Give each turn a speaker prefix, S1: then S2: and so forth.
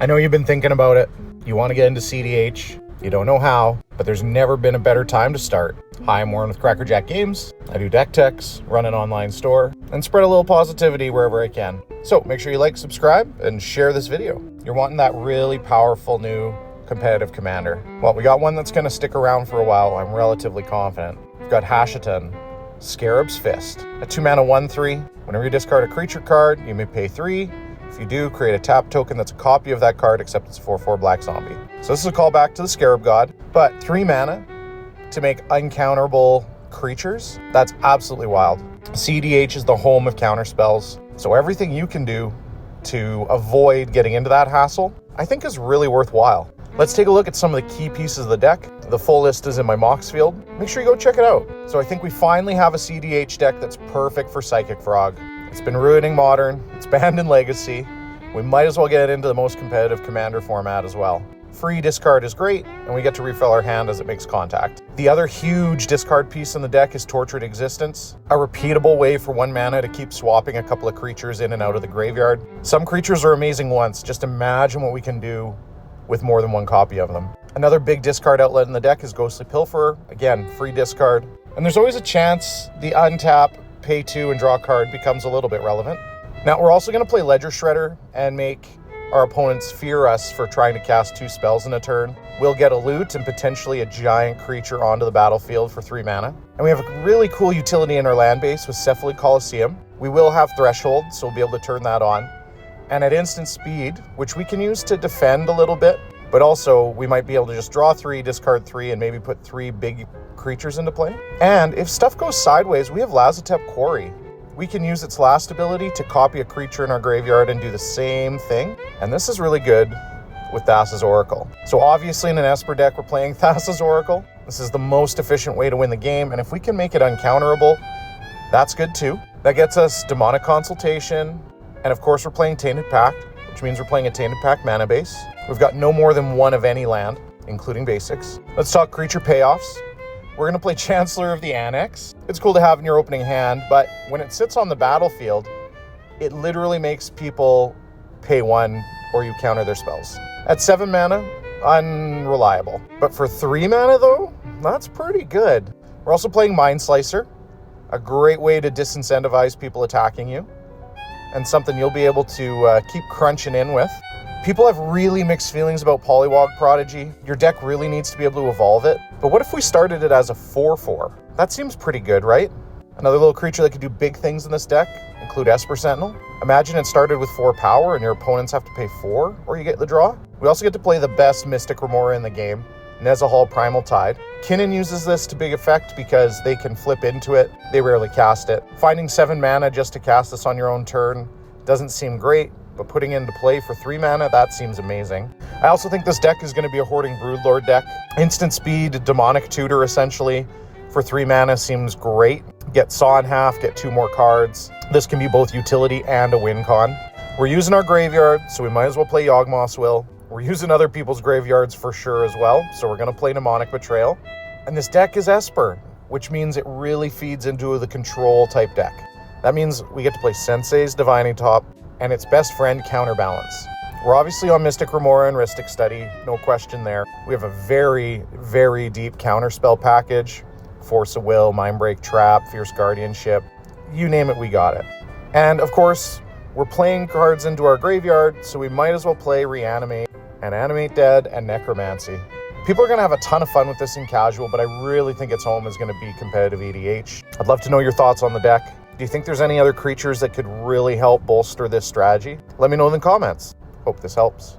S1: I know you've been thinking about it. You want to get into cEDH. You don't know how, but there's never been a better time to start. Hi, I'm Warren with Crackerjack Games. I do deck techs, run an online store, and spread a little positivity wherever I can. So make sure you like, subscribe, and share this video. You're wanting that really powerful new competitive commander. Well, we got one that's going to stick around for a while. I'm relatively confident. We've got Hashaton, Scarab's Fist. A 2-mana 1/3. Whenever you discard a creature card, you may pay 3. If you do, create a tap token that's a copy of that card, except it's a 4/4 black zombie. So this is a callback to the Scarab God, but 3 mana to make uncounterable creatures. That's absolutely wild. cEDH is the home of counter spells, so everything you can do to avoid getting into that hassle, I think is really worthwhile. Let's take a look at some of the key pieces of the deck. The full list is in my mocks field. Make sure you go check it out. So I think we finally have a cEDH deck that's perfect for Psychic Frog. It's been ruining Modern, it's banned in Legacy. We might as well get into the most competitive commander format as well. Free discard is great, and we get to refill our hand as it makes contact. The other huge discard piece in the deck is Tortured Existence, a repeatable way for 1 mana to keep swapping a couple of creatures in and out of the graveyard. Some creatures are amazing once, just imagine what we can do with more than 1 copy of them. Another big discard outlet in the deck is Ghostly Pilferer, again, free discard. And there's always a chance the untap, pay 2, and draw a card becomes a little bit relevant. Now, we're also going to play Ledger Shredder and make our opponents fear us for trying to cast 2 spells in a turn. We'll get a loot and potentially a giant creature onto the battlefield for 3 mana. And we have a really cool utility in our land base with Cephaly Coliseum. We will have Threshold, so we'll be able to turn that on. And at instant speed, which we can use to defend a little bit, but also we might be able to just draw 3, discard 3, and maybe put 3 big creatures into play. And if stuff goes sideways, we have Lazotep Quarry. We can use its last ability to copy a creature in our graveyard and do the same thing. And this is really good with Thassa's Oracle. So obviously in an Esper deck, we're playing Thassa's Oracle. This is the most efficient way to win the game. And if we can make it uncounterable, that's good too. That gets us Demonic Consultation. And of course, we're playing Tainted Pact, which means we're playing a Tainted Pact mana base. We've got no more than 1 of any land, including basics. Let's talk creature payoffs. We're going to play Chancellor of the Annex. It's cool to have in your opening hand, but when it sits on the battlefield, it literally makes people pay 1 or you counter their spells. At 7 mana, unreliable. But for 3 mana though, that's pretty good. We're also playing Mind Slicer, a great way to disincentivize people attacking you, and something you'll be able to keep crunching in with. People have really mixed feelings about Polywog Prodigy. Your deck really needs to be able to evolve it. But what if we started it as a 4/4? That seems pretty good, right? Another little creature that could do big things in this deck include Esper Sentinel. Imagine it started with 4 power and your opponents have to pay 4 or you get the draw. We also get to play the best Mystic Remora in the game, Nezahal Primal Tide. Kinnan uses this to big effect because they can flip into it. They rarely cast it. Finding 7 mana just to cast this on your own turn doesn't seem great, but putting it into play for 3 mana, that seems amazing. I also think this deck is going to be a Hoarding Broodlord deck. Instant speed, Demonic Tutor essentially, for 3 mana seems great. Get Saw in half, get 2 more cards. This can be both utility and a win con. We're using our graveyard, so we might as well play Yawgmoth's Will. We're using other people's graveyards for sure as well, so we're going to play Mnemonic Betrayal. And this deck is Esper, which means it really feeds into the control type deck. That means we get to play Sensei's Divining Top and its best friend, Counterbalance. We're obviously on Mystic Remora and Rhystic Study, no question there. We have a very, very deep counterspell package. Force of Will, Mindbreak Trap, Fierce Guardianship, you name it, we got it. And of course, we're playing cards into our graveyard, so we might as well play Reanimate and Animate Dead and Necromancy. People are going to have a ton of fun with this in casual, but I really think its home is going to be competitive EDH. I'd love to know your thoughts on the deck. Do you think there's any other creatures that could really help bolster this strategy? Let me know in the comments. Hope this helps.